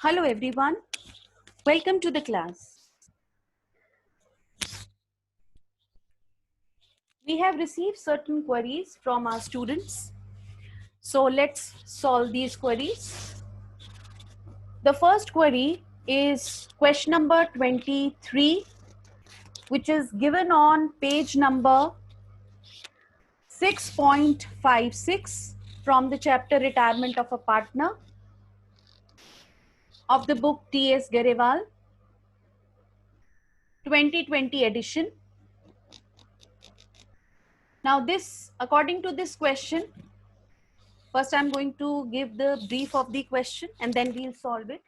Hello everyone, welcome to the class. We have received certain queries from our students. So let's solve these queries. The first query is question number 23, which is given on page number 6.56 from the chapter Retirement of a Partner of the book T.S. Garewal, 2020 edition. Now according to this question, first I'm going to give the brief of the question and then we'll solve it.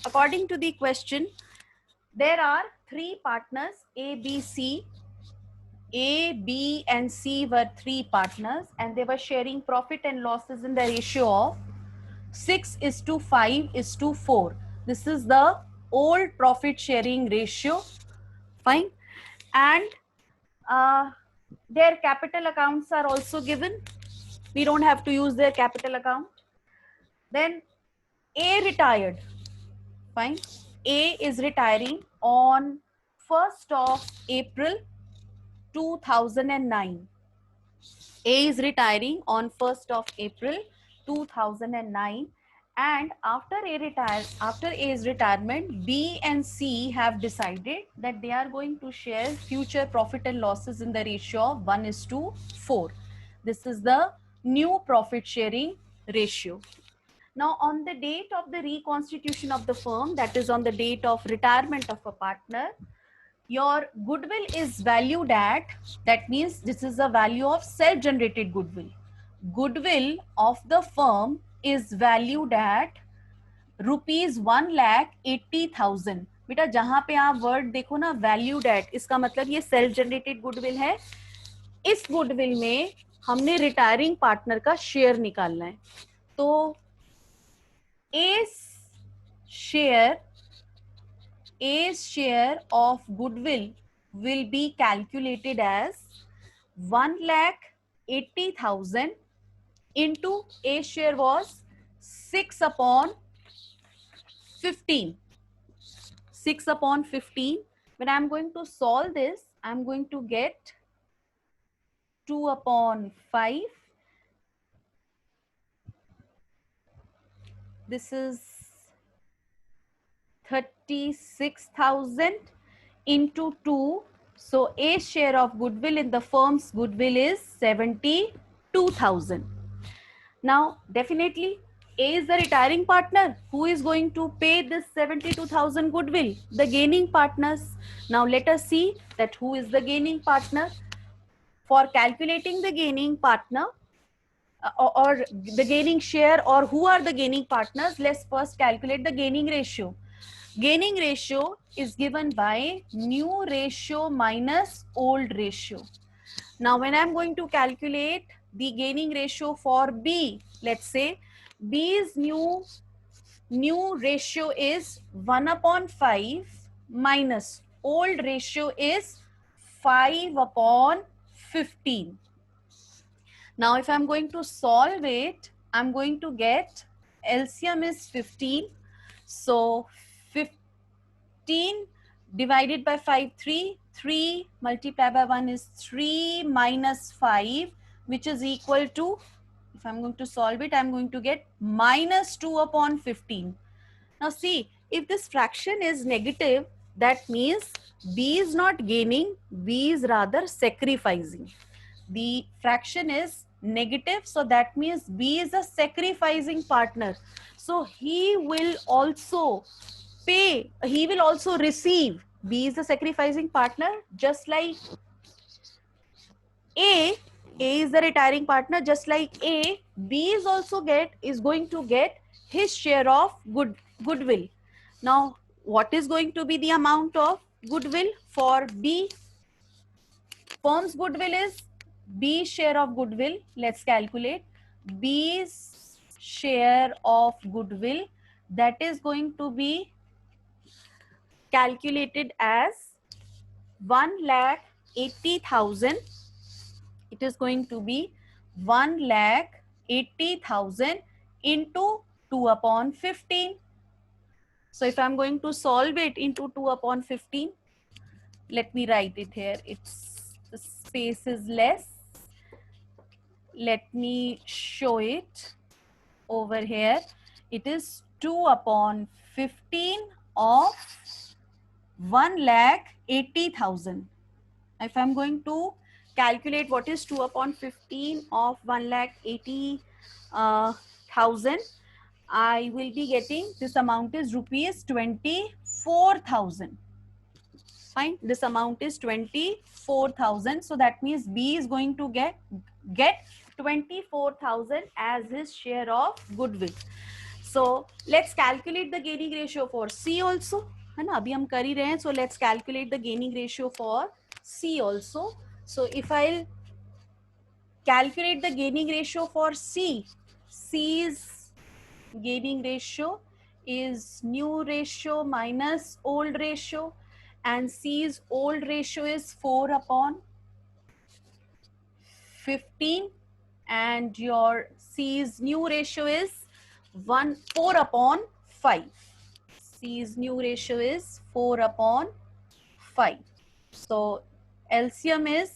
According to the question, there are three partners, A, B, C. A, B and C were three partners and they were sharing profit and losses in the ratio of 6:5:4. This is the old profit sharing ratio. Fine. And their capital accounts are also given. We don't have to use their capital account. Then A retired. Fine. A is retiring on 1st of April 2009. A is retiring on 1st of April 2009, and after A's retirement, B and C have decided that they are going to share future profit and losses in the ratio of 1:4. This is the new profit sharing ratio. Now, on the date of the reconstitution of the firm, that is on the date of retirement of a partner, your goodwill is valued at, that means this is a value of self-generated goodwill. Goodwill of the firm is valued at rupees 1,80,000. बेटा जहां पे आप word देखो ना valued at, इसका मतलब ये self generated goodwill है. इस गुडविल में हमने रिटायरिंग पार्टनर का शेयर निकालना है. तो A's share of goodwill will be calculated as 1,80,000 into A's share was 6/15. 6/15. When I'm going to solve this, I'm going to get 2/5. This is 36,000 into 2. So A's share of goodwill in the firm's goodwill is 72,000. Now, definitely, A is the retiring partner. Who is going to pay this 72,000 goodwill? The gaining partners. Now, let us see that who is the gaining partner. For calculating the gaining partner or the gaining share, or who are the gaining partners, let's first calculate the gaining ratio. Gaining ratio is given by new ratio minus old ratio. Now, when I'm going to calculate the gaining ratio for B, let's say B's new ratio is 1/5 minus old ratio is 5/15. Now, if I'm going to solve it, I'm going to get LCM is 15. So 15 divided by 5, 3. 3 multiplied by 1 is 3 minus 5, which is equal to, if I'm going to solve it, I'm going to get -2/15. Now see, if this fraction is negative, that means B is not gaining, B is rather sacrificing. The fraction is negative, so that means B is a sacrificing partner. So he will also pay, he will also receive. B is the sacrificing partner, just like A is the retiring partner, just like A, B is going to get his share of goodwill. Now, what is going to be the amount of goodwill for B? Firm's goodwill is B's share of goodwill. Let's calculate B's share of goodwill. That is going to be calculated as 1,80,000. It is going to be 1,80,000 into 2/15. So if I'm going to solve it into 2 upon 15, let me write it here. It's the space is less. Let me show it over here. It is 2 upon 15 of 1,80,000. If I'm going to calculate what is 2 upon 15 of 1,80,000, I will be getting this amount is rupees 24,000. Fine, this amount is 24,000. So that means B is going to get 24,000 as his share of goodwill. So let's calculate the gaining ratio for C also. है ना, अभी हम कर ही रहे हैं. So let's calculate the gaining ratio for C also. So if I'll calculate the gaining ratio for C, C's gaining ratio is new ratio minus old ratio, and C's old ratio is 4 upon 15, and your C's new ratio is 4 upon 5. C's new ratio is 4 upon 5. So LCM is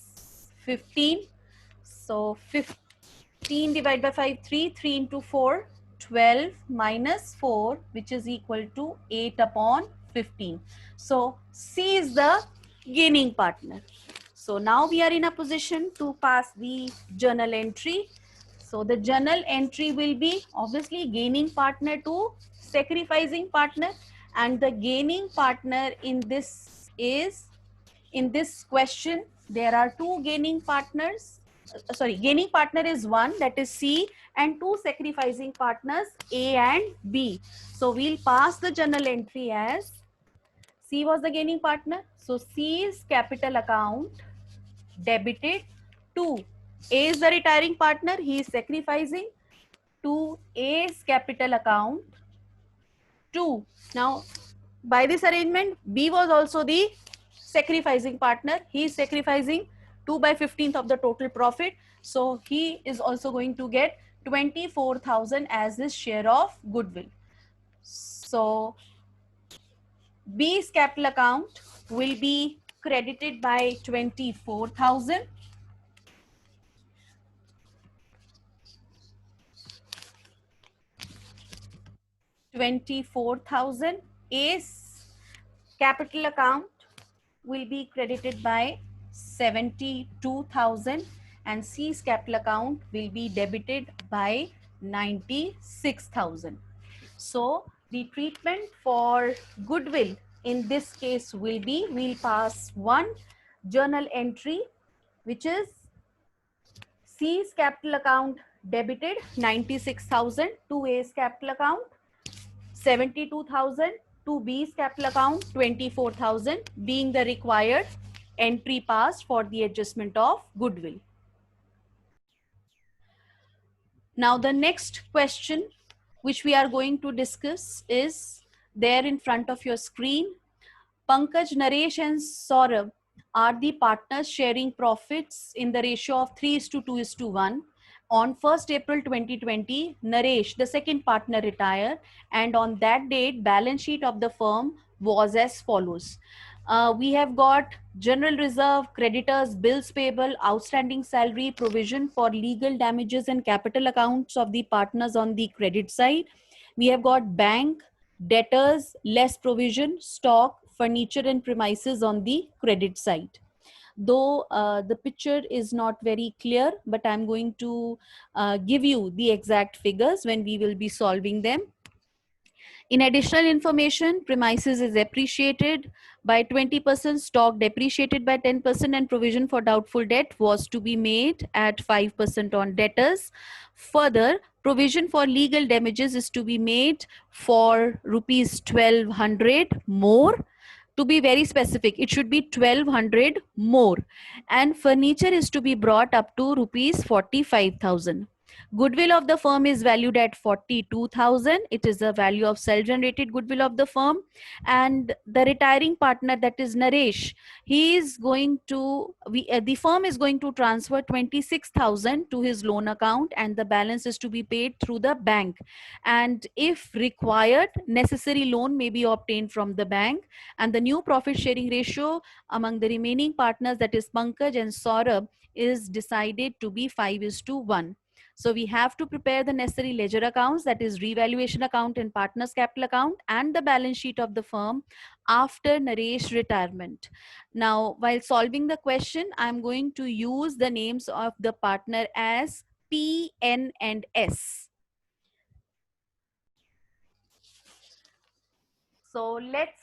15. So 15 divided by 5, 3 into 4, 12 minus 4, which is equal to 8 upon 15. So C is the gaining partner. So now we are in a position to pass the journal entry. So the journal entry will be obviously gaining partner to sacrificing partner, and the gaining partner in this is, in this question, there are two gaining partners. Gaining partner is one, that is C, and two sacrificing partners, A and B. So we'll pass the journal entry as C was the gaining partner. So C's capital account debited to A is the retiring partner, he is sacrificing, to A's capital account 2. Now by this arrangement, B was also the sacrificing partner. He is sacrificing 2 by 15th of the total profit. So he is also going to get 24,000 as his share of goodwill. So B's capital account will be credited by 24,000. A's capital account will be credited by 72,000, and C's capital account will be debited by 96,000. So the treatment for goodwill in this case will be, we'll pass one journal entry, which is C's capital account debited 96,000 to A's capital account, 72,000 to B's capital account, 24,000 being the required entry passed for the adjustment of goodwill. Now the next question which we are going to discuss is there in front of your screen. Pankaj, Naresh and Saurabh are the partners sharing profits in the ratio of 3:2:1. On 1st April 2020, Naresh, the second partner, retired, and on that date, balance sheet of the firm was as follows. We have got general reserve, creditors, bills payable, outstanding salary, provision for legal damages and capital accounts of the partners on the credit side. We have got bank, debtors, less provision, stock, furniture and premises on the credit side. Though the picture is not very clear, but I'm going to give you the exact figures when we will be solving them. In additional information, premises is appreciated by 20%, stock depreciated by 10%, and provision for doubtful debt was to be made at 5% on debtors. Further, provision for legal damages is to be made for rupees 1,200 more. To be very specific, it should be 1,200 more, and furniture is to be brought up to rupees 45,000. Goodwill of the firm is valued at 42,000. It is the value of self-generated goodwill of the firm. And the retiring partner, that is Naresh, he is going to, the firm is going to transfer 26,000 to his loan account, and the balance is to be paid through the bank. And if required, necessary loan may be obtained from the bank. And the new profit sharing ratio among the remaining partners, that is Pankaj and Saurabh, is decided to be 5:1. So we have to prepare the necessary ledger accounts, that is revaluation account and partners capital account, and the balance sheet of the firm after Naresh retirement. Now, while solving the question, I'm going to use the names of the partner as P, N, and S. So let's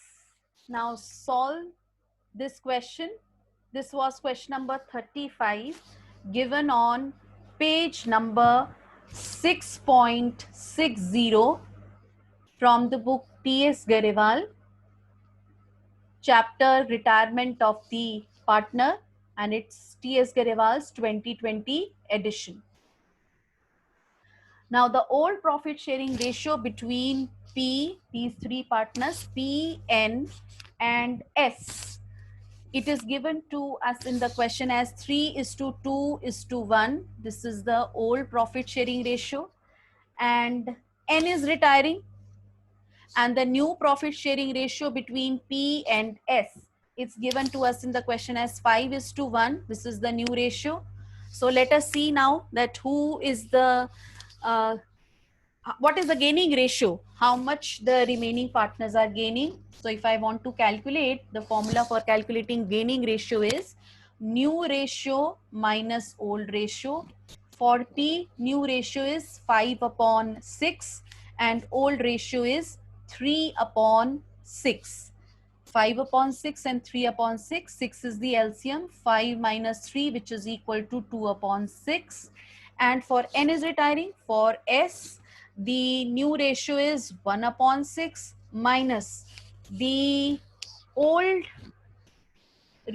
now solve this question. This was question number 35, given on page number 6.60 from the book T.S. Garewal, chapter Retirement of the Partner, and it's T.S. Garewal's 2020 edition. Now, the old profit sharing ratio between P, these three partners, P, N, and S, it is given to us in the question as 3:2:1. This is the old profit sharing ratio. And N is retiring. And the new profit sharing ratio between P and S, it's given to us in the question as 5:1. This is the new ratio. So let us see now that who is the what is the gaining ratio, how much the remaining partners are gaining. So if I want to calculate, the formula for calculating gaining ratio is new ratio minus old ratio. For P, new ratio is 5/6 and old ratio is 3/6. 5/6 and 3/6. 6 is the LCM. 5 minus 3, which is equal to 2/6. And for N is retiring. For S, the new ratio is 1/6 minus the old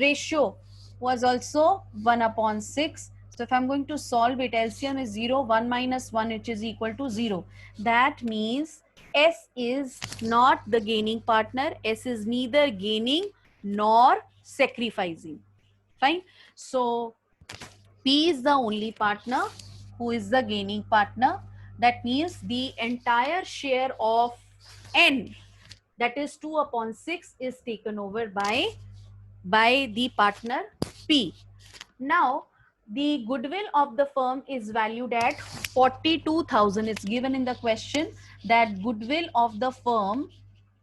ratio was also 1/6. So if I'm going to solve it, LCM is 0, 1 minus 1, which is equal to 0. That means S is not the gaining partner. S is neither gaining nor sacrificing. Fine. So P is the only partner who is the gaining partner. That means the entire share of N, that is 2/6, is taken over by the partner P. Now, the goodwill of the firm is valued at 42,000. It's given in the question that goodwill of the firm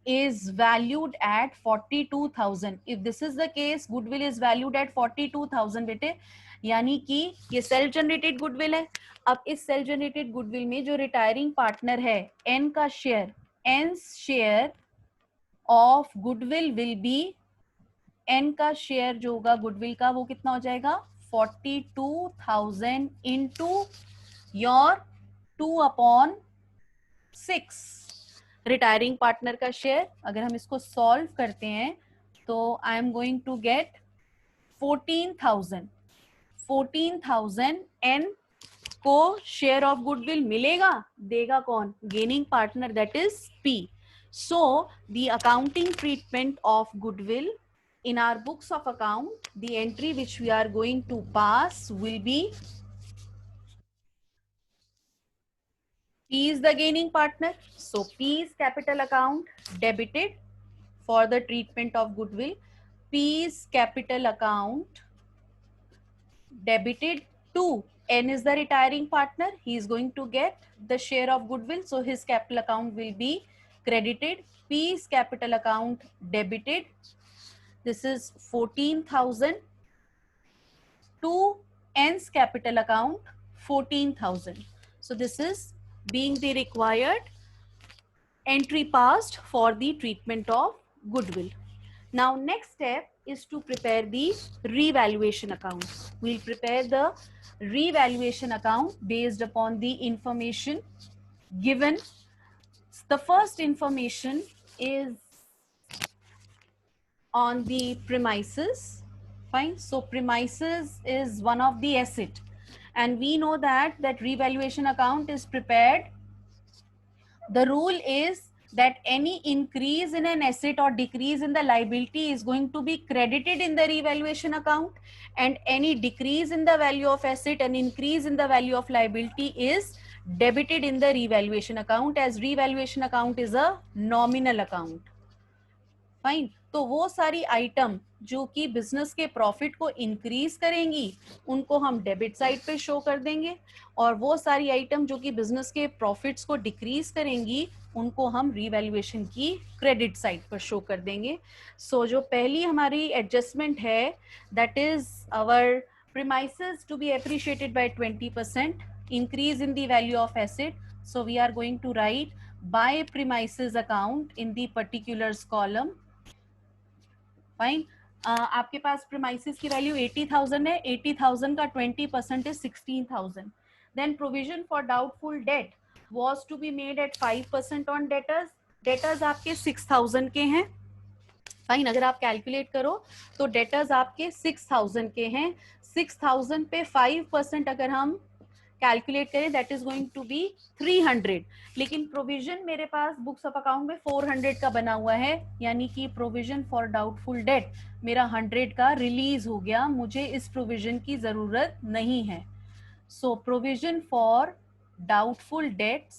is valued at 42,000. If this is the case, goodwill is valued at 42,000 बेटे, यानी कि ये self generated goodwill है. अब इस self generated goodwill में जो retiring partner है, एन का share, N share of goodwill will be, N का शेयर जो होगा गुडविल का वो कितना हो जाएगा, 42,000 इंटू योर 2/6. रिटायरिंग पार्टनर का शेयर, अगर हम इसको सॉल्व करते हैं तो I am going to get 14,000. 14,000 N को शेयर ऑफ गुडविल मिलेगा, देगा कौन, gaining partner, that is P. So the accounting treatment of goodwill in our books of account, the entry which we are going to pass will be P is the gaining partner. So P's capital account debited for the treatment of goodwill. P's capital account debited to N is the retiring partner. He is going to get the share of goodwill. So his capital account will be credited. P's capital account debited. This is 14,000 to N's capital account 14,000. So this is being the required entry passed for the treatment of goodwill. Now next step is to prepare the revaluation account. We'll prepare the revaluation account based upon the information given. The first information is on the premises. Fine. So premises is one of the asset, and we know that revaluation account is prepared. The rule is that any increase in an asset or decrease in the liability is going to be credited in the revaluation account, and any decrease in the value of asset and increase in the value of liability is debited in the revaluation account, as revaluation account is a nominal account. Fine. तो वो सारी item जो कि business के profit को increase करेंगी उनको हम डेबिट साइड पे शो कर देंगे, और वो सारी आइटम जो कि बिजनेस के प्रॉफिट्स को डिक्रीज करेंगी उनको हम रीवैल्यूएशन की क्रेडिट साइड पर शो कर देंगे. सो जो पहली हमारी एडजस्टमेंट है that is our premises to be appreciated by 20%, increase in the value of asset. So we are going to write by premises account in the particulars column. Fine. आपके पास premises की value 80,000 है. 80,000 का 20% is 16,000. Then provision for doubtful debt was to be made at 5% on debtors. Debtors आपके 6,000 के हैं. Fine. अगर आप calculate करो तो डेटर्स आपके 6,000 के हैं. 6,000 पे 5% अगर हम कैलकुलेट करें that is going to be 300. लेकिन प्रोविजन मेरे पास बुक्स ऑफ अकाउंट में 400 का बना हुआ है, यानी कि प्रोविजन फॉर डाउटफुल डेट मेरा 100 का रिलीज हो गया. मुझे इस प्रोविजन की जरूरत नहीं है. So provision for doubtful debts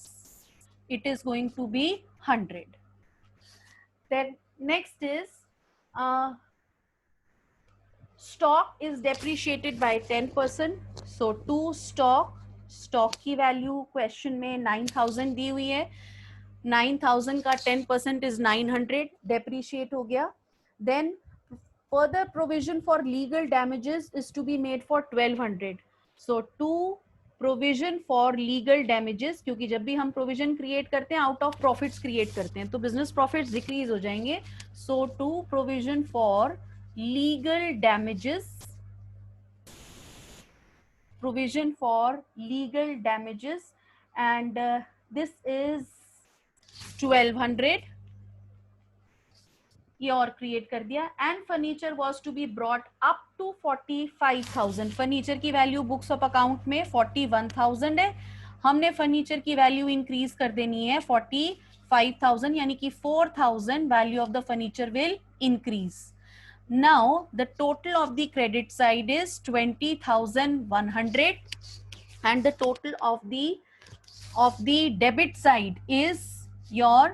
it is going to be 100. Then next is stock is depreciated by 10%. so to stock की वैल्यू क्वेश्चन में 9,000 दी हुई है. 9,000 का 10% इज 900, डेप्रीशिएट हो गया. Then further provision for legal damages is to be made for 1,200. so to provision for legal damages, क्योंकि जब भी हम प्रोविजन क्रिएट करते हैं आउट ऑफ प्रॉफिट्स क्रिएट करते हैं तो बिजनेस प्रॉफिट्स डिक्रीज हो जाएंगे. So to provision for legal damages, provision for legal damages, and this is 1,200. ये और क्रिएट कर दिया. And furniture was to be brought up to 45,000. Furniture की वैल्यू बुक्स ऑफ अकाउंट में 41,000 है. हमने फर्नीचर की वैल्यू इंक्रीज कर देनी है 45,000, यानी कि 4,000 value of the furniture will increase. Now the total of the credit side is 20,100 and the total of the debit side is your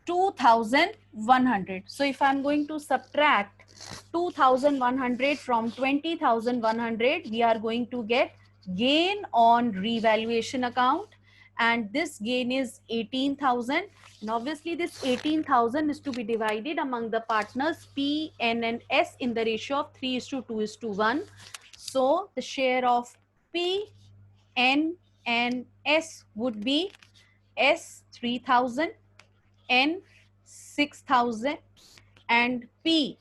2,100. So if I'm going to subtract 2,100 from 20,100, we are going to get gain on revaluation account, and this gain is 18,000. And obviously this 18,000 is to be divided among the partners P, N and S in the ratio of 3:2:1. So the share of P, N and S would be S 3,000, N 6,000 and P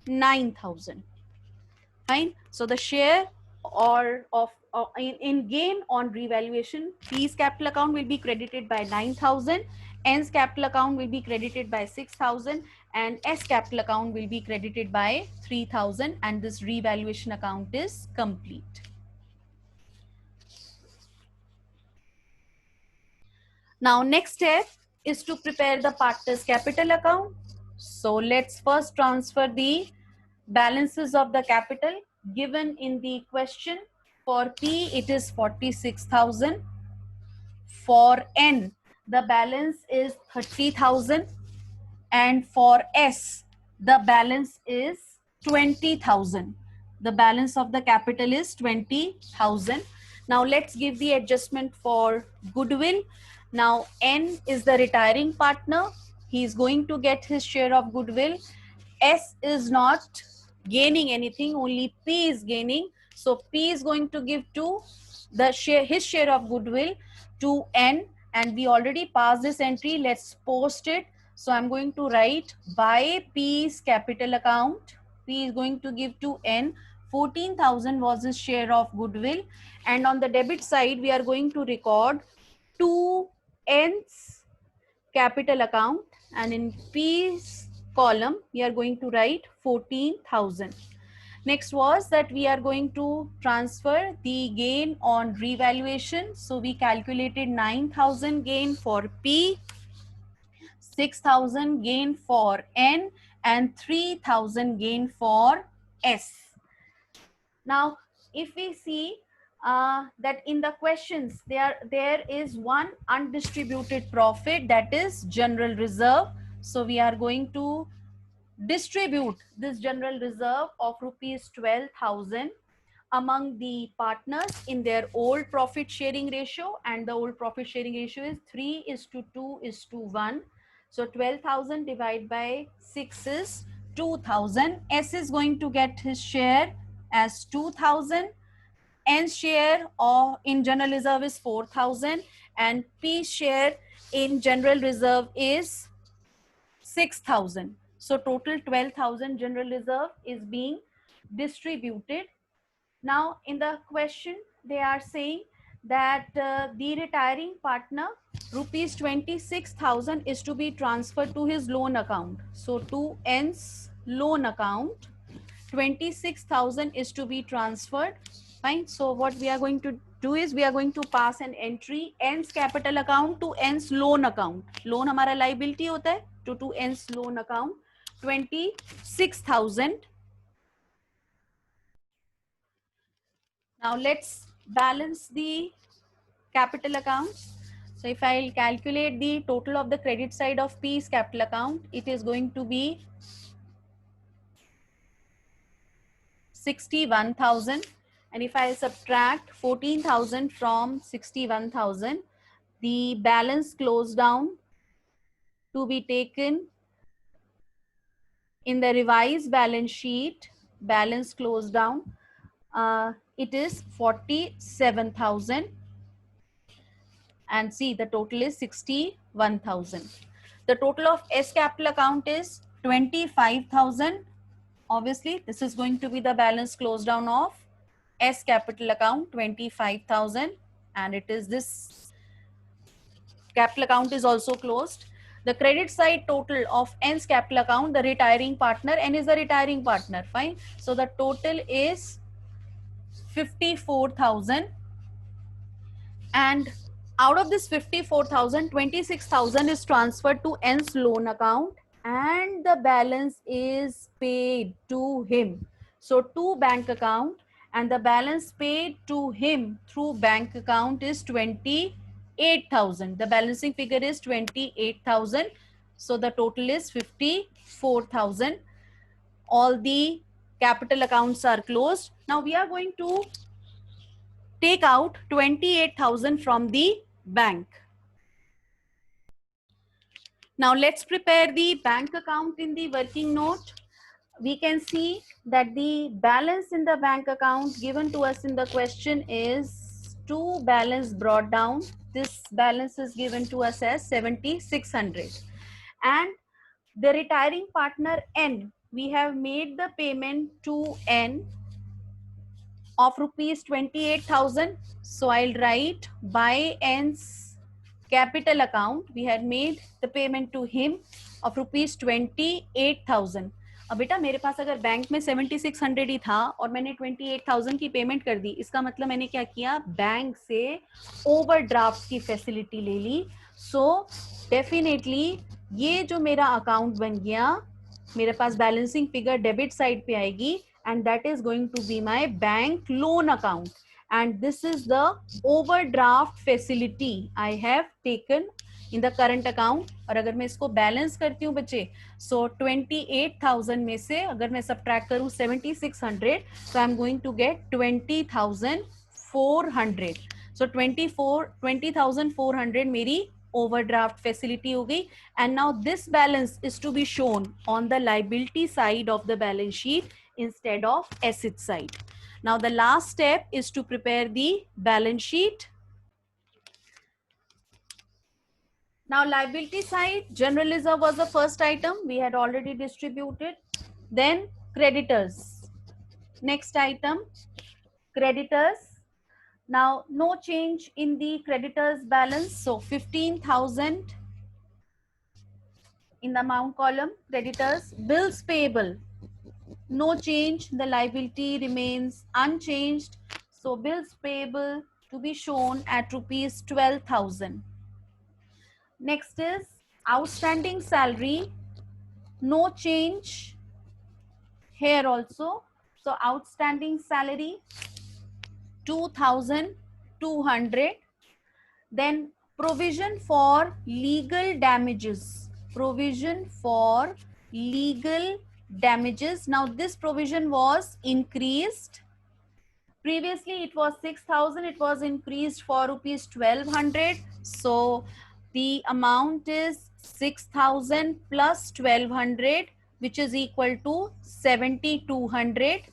9,000. Fine. So the share in gain on revaluation, P's capital account will be credited by 9,000, N's capital account will be credited by 6,000 and S capital account will be credited by 3,000, and this revaluation account is complete. Now next step is to prepare the partner's capital account. So let's first transfer the balances of the capital given in the question. For P it is 46,000. For N the balance is 30,000, and for S the balance is 20,000. The balance of the capital is 20,000. Now let's give the adjustment for goodwill. Now N is the retiring partner. He is going to get his share of goodwill. S is not gaining anything, only P is gaining. So P is going to give to his share of goodwill to N, and we already passed this entry. Let's post it. So I'm going to write by P's capital account. P is going to give to N. 14,000 was his share of goodwill, and on the debit side we are going to record to N's capital account, and in P's column we are going to write 14,000. Next was that we are going to transfer the gain on revaluation. So we calculated 9,000 gain for P, 6,000 gain for N, and 3,000 gain for S. Now, if we see that in the questions, there is one undistributed profit, that is general reserve. So we are going to distribute this general reserve of rupees 12,000 among the partners in their old profit sharing ratio, and the old profit sharing ratio is 3:2:1. So 12,000 divided by 6 is 2,000. S is going to get his share as 2,000. N's share or in general reserve is 4,000, and P share in general reserve is 6,000. So total 12,000 general reserve is being distributed. Now in the question they are saying that the retiring partner rupees 26,000 is to be transferred to his loan account. So to N's loan account 26,000 is to be transferred. Fine. So what we are going to do is we are going to pass an entry N's capital account to N's loan account. Loan हमारा liability होता है, to N's loan account 26,000. Now let's balance the capital accounts. So if I'll calculate the total of the credit side of P's capital account, it is going to be 61,000, and if I subtract 14,000 from 61,000, the balance closed down to be taken in the revised balance sheet, balance closed down, it is 47,000, and see the total is 61,000. The total of S capital account is 25,000. Obviously, this is going to be the balance closed down of S capital account 25,000, and it is this capital account is also closed. The credit side total of N's capital account, the retiring partner, N is the retiring partner, fine. So the total is 54,000, and out of this 54,000, 26,000 is transferred to N's loan account, and the balance is paid to him. So to bank account, and the balance paid to him through bank account is 28,000. The balancing figure is 28,000. So the total is 54,000. All the capital accounts are closed. Now we are going to take out 28,000 from the bank. Now let's prepare the bank account in the working note. We can see that the balance in the bank account given to us in the question is to balance brought down. This balance is given to us as 7,600, and the retiring partner N, we have made the payment to N of rupees 28,000. So I'll write by N's capital account, we had made the payment to him of rupees 28,000. अब बेटा मेरे पास अगर bank में 7,600 ही था और मैंने 28,000 की payment कर दी, इसका मतलब मैंने क्या किया, बैंक से ओवरड्राफ्ट की फैसिलिटी ले ली. सो डेफिनेटली ये जो मेरा अकाउंट बन गया, मेरे पास बैलेंसिंग फिगर डेबिट साइड पे आएगी, and that is going to be my bank loan account, and this is the overdraft facility I have taken in the current account. और अगर मैं इसको बैलेंस करती हूँ बच्चे, so 28,000 में से अगर मैं सब्ट्रैक्ट करूँ 7,600, so I am going to get 20,400. so 20,400 मेरी overdraft facility हो गई, and now this balance is to be shown on the liability side of the balance sheet instead of asset side. Now the last step is to prepare the balance sheet. Now liability side, general reserve was the first item we had already distributed. Then creditors. Next item, creditors. Now no change in the creditors balance. So 15,000 in the amount column, creditors. Bills payable. no change, the liability remains unchanged. So bills payable to be shown at rupees 12,000. Next is outstanding salary, no change here also. So outstanding salary 2,200. Then provision for legal damages. Provision for legal damages. Now this provision was increased. Previously it was 6,000. It was increased for rupees 1,200. So the amount is 6,000 plus 1,200, which is equal to 7,200.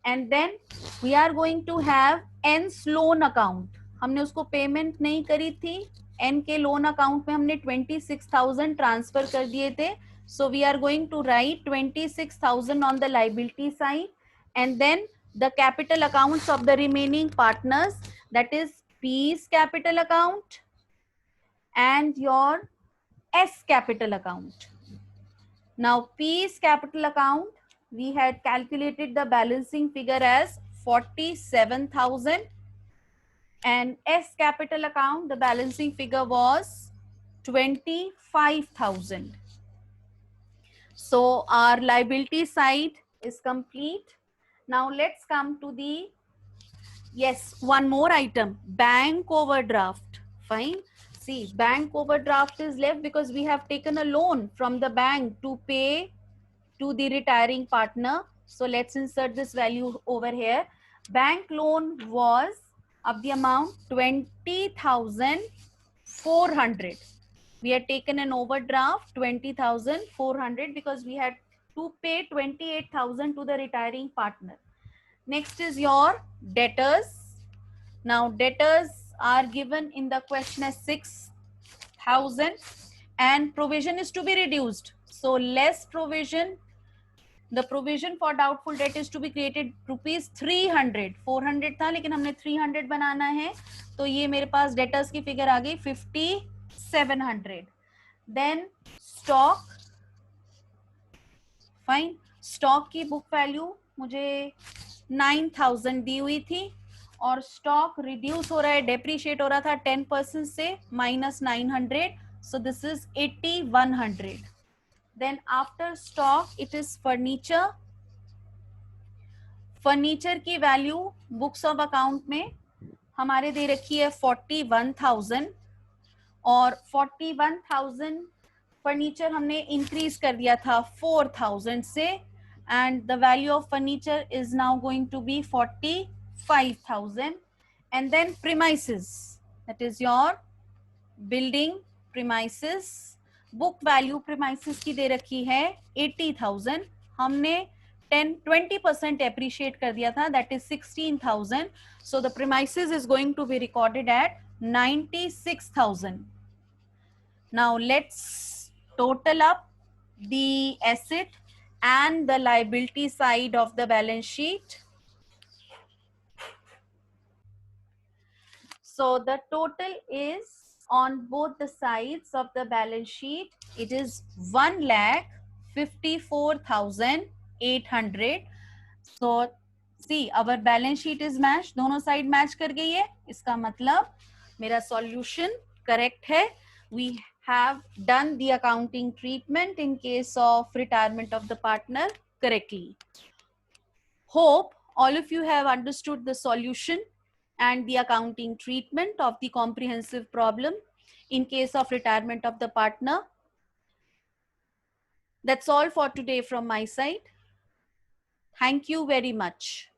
And then we are going to have N's loan account. हमने उसको payment नहीं करी थी, N के loan account में हमने 26,000 transfer कर दिए थे. So we are going to write 26,000 on the liability side, and then the capital accounts of the remaining partners, that is P's capital account and your S capital account. Now P's capital account, we had calculated the balancing figure as 47,000, and S capital account, the balancing figure was 25,000. So our liability side is complete. Now let's come to the, yes, one more item, bank overdraft. Fine. See, bank overdraft is left because we have taken a loan from the bank to pay to the retiring partner. So let's insert this value over here. Bank loan was of the amount 20,400. We had taken an overdraft 20,400 because we had to pay 28,000 to the retiring partner. Next is your debtors. Now debtors are given in the question as 6,000, and provision is to be reduced. So less provision, the provision for doubtful debt is to be created rupees 300. 400 था लेकिन हमने 300 बनाना है, तो ये मेरे पास debtors की figure आ गई 5,700. Then stock, fine, stock की बुक वैल्यू मुझे 9,000 दी हुई थी, और स्टॉक रिड्यूस हो रहा है, डेप्रीशिएट हो रहा था 10% से, -900. So this is 8,100. Then after stock it is furniture. Furniture की वैल्यू बुक्स ऑफ अकाउंट में हमारे दे रखी है 41,000, और 41,000 फर्नीचर हमने इंक्रीज कर दिया था 4,000 से, and the value of furniture is now going to be 45,000. And then premises, that is your building premises, book value premises की दे रखी है 80,000, हमने 20% appreciate कर दिया था, that is 16,000. So the premises is going to be recorded at 96,000. Now let's total up the asset and the liability side of the balance sheet. So the total is on both the sides of the balance sheet, it is 1,54,800. So see, our balance sheet is matched, दोनों side match कर गई है, इसका मतलब मेरा solution correct है. We have done the accounting treatment in case of retirement of the partner correctly. Hope all of you have understood the solution and the accounting treatment of the comprehensive problem in case of retirement of the partner. That's all for today from my side. Thank you very much.